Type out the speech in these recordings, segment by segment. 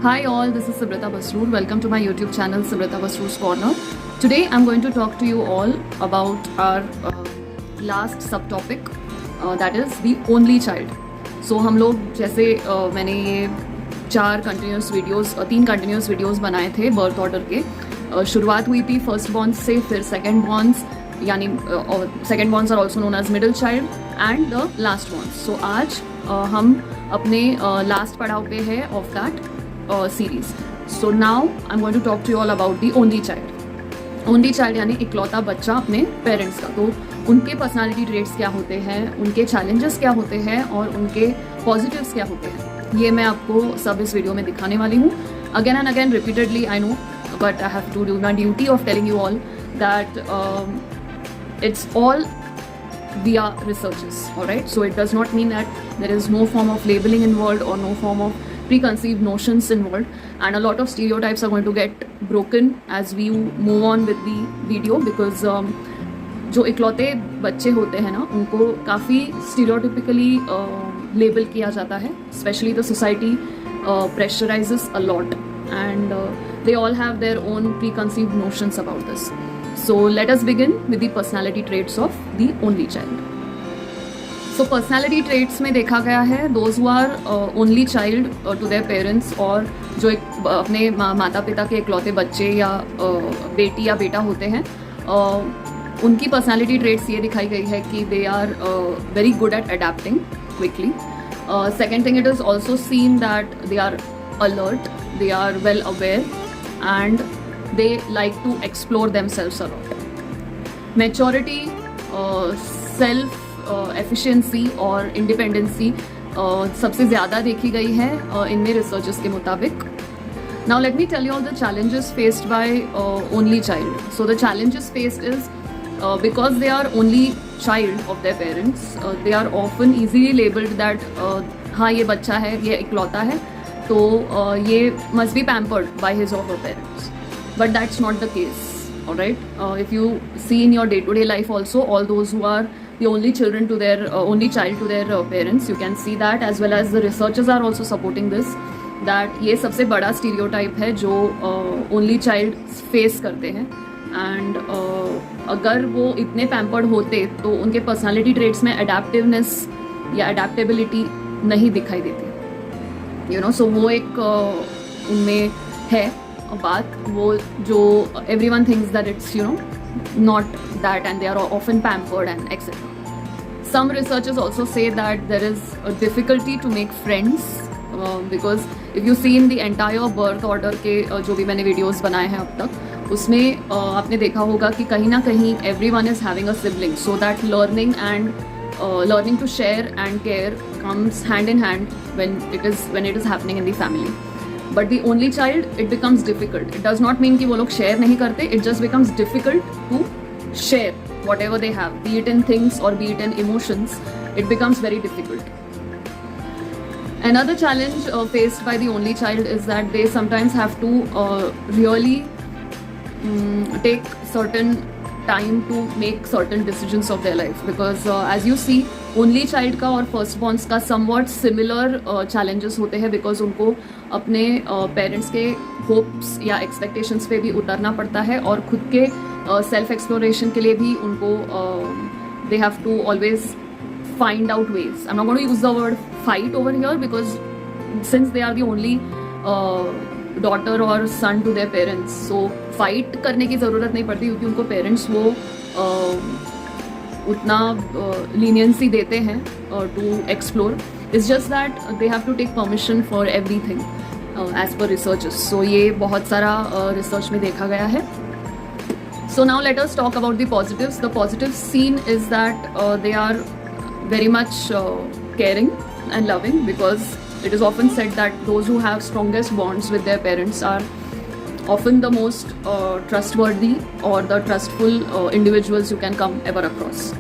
Hi all, this is Subrata Basroor. Welcome to my YouTube channel Subrata Basroor's Corner. Today I'm going to talk to you all about our last subtopic that is the only child. So हम लोग जैसे मैंने ये तीन continuous videos बनाए थे birth order के. शुरुआत हुई थी फर्स्ट बॉर्न से, फिर सेकंड बॉर्न्स यानी second borns are also known as middle child and the last borns. So आज हम अपने लास्ट पड़ाव पे है of that series. So now I'm going to talk to you all about the only child. Only child यानी इकलौता बच्चा अपने पेरेंट्स का. तो उनके पर्सनालिटी ट्रेट्स क्या होते हैं, उनके चैलेंजेस क्या होते हैं और उनके पॉजिटिव्स क्या होते हैं, ये मैं आपको सब इस वीडियो में दिखाने वाली हूँ. Again and again repeatedly I know, but I have to do my duty of telling you all that it's all via researches, alright? So it does not mean that there is no form of labeling involved or no form of preconceived notions involved, and a lot of stereotypes are going to get broken as we move on with the video because जो इकलौते बच्चे होते हैं ना, उनको काफ़ी stereotypically label किया जाता है. Especially the society pressurizes a lot and they all have their own preconceived notions about this. So let us begin with the personality traits of the only child. So personality traits में देखा गया है those who are only child to their parents, और जो एक अपने माता पिता के इकलौते बच्चे या बेटी या बेटा होते हैं, उनकी personality traits ये दिखाई गई है कि they are very good at adapting quickly. Second thing, it is also seen that they are alert, they are well aware and they like to explore themselves a lot. Maturity, self efficiency और independency सबसे ज़्यादा देखी गई है इनमें researches के मुताबिक. Now let me tell you all the challenges faced by only child. So the challenges faced is because they are only child of their parents, they are often easily labelled that हाँ ये बच्चा है, ये इकलौता है, तो ये must be pampered by his और her parents. But that's not the case, alright? If you see in your day to day life also, all those who are the only children to their only child to their parents, you can see that, as well as the researchers are also supporting this, that ये सबसे बड़ा stereotype है जो only child face करते हैं. and अगर वो इतने pampered होते तो उनके personality traits में adaptiveness या adaptability नहीं दिखाई देती, you know. so वो एक उनमें है बात, वो जो everyone thinks that it's, you know, not that, and they are often pampered and etc. Some researchers also say that there is a difficulty to make friends because if you see in the entire birth order के जो भी मैंने videos बनाए हैं अब तक, उसमें आपने देखा होगा कि कहीं ना कहीं everyone is having a sibling, so that learning to share and care comes hand in hand when it is happening in the family. But the only child, it becomes difficult. It does not mean कि वो लोग share नहीं करते, it just becomes difficult to share whatever they have, be it in things or be it in emotions. It becomes very difficult. Another challenge faced by the only child is that they sometimes have to really take certain time to make certain decisions of their life, because as you see, only child का और first borns का somewhat similar challenges होते हैं, because उनको अपने parents के hopes या expectations पे भी उतरना पड़ता है, और खुद के self exploration के लिए भी उनको they have to always find out ways. I'm not going to use the word fight over here because since they are the only daughter or son to their parents, so fight करने की ज़रूरत नहीं पड़ती क्योंकि उनको parents वो उतना leniency देते हैं to explore. It's just that they have to take permission for everything as per researchers. So ये बहुत सारा research में देखा गया है. So now let us talk about the positives. The positive seen is that they are very much caring and loving, because it is often said that those who have strongest bonds with their parents are often the most trustworthy or the trustful individuals you can come ever across.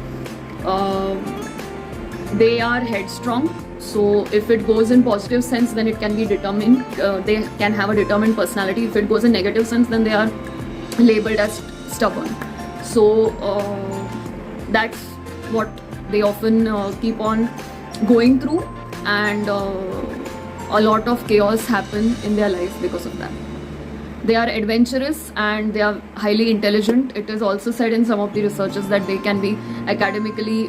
They are headstrong, so if it goes in positive sense, then it can be determined. They can have a determined personality. If it goes in negative sense, then they are labeled as stubborn. So that's what they often keep on going through, and a lot of chaos happen in their life because of that. They are adventurous and they are highly intelligent. It is also said in some of the researches that they can be academically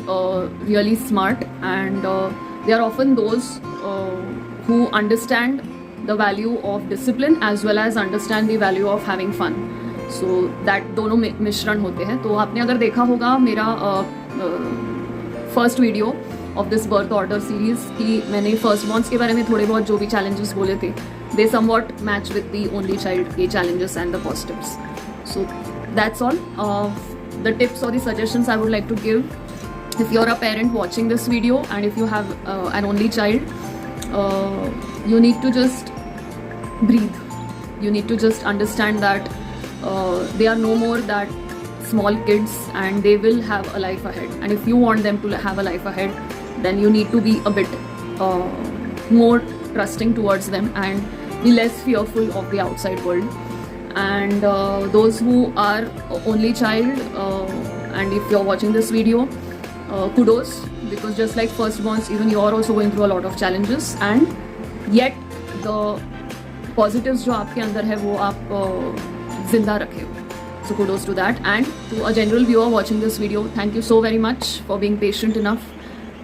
really smart, and they are often those who understand the value of discipline as well as understand the value of having fun. So that दोनों मिश्रण होते हैं. तो आपने अगर देखा होगा मेरा first video of this birth order series की मैंने फर्स्ट बॉन्स के बारे में थोड़े बहुत जो भी चैलेंजेस बोले थे, they somewhat match with the only child के challenges and the positives. So that's all. The tips or the suggestions I would like to give, if you're a parent watching this video and if you have an only child, you need to just breathe. You need to just understand that they are no more that small kids and they will have a life ahead. And if you want them to have a life ahead, then you need to be a bit more trusting towards them and be less fearful of the outside world. And those who are only child, and if you're watching this video, kudos, because just like firstborns, even you are also going through a lot of challenges, and yet the positives जो आपके अंदर है वो आप जिंदा रखे हो. So kudos to that. And to a general viewer watching this video, thank you so very much for being patient enough,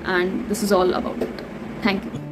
and this is all about it. Thank you.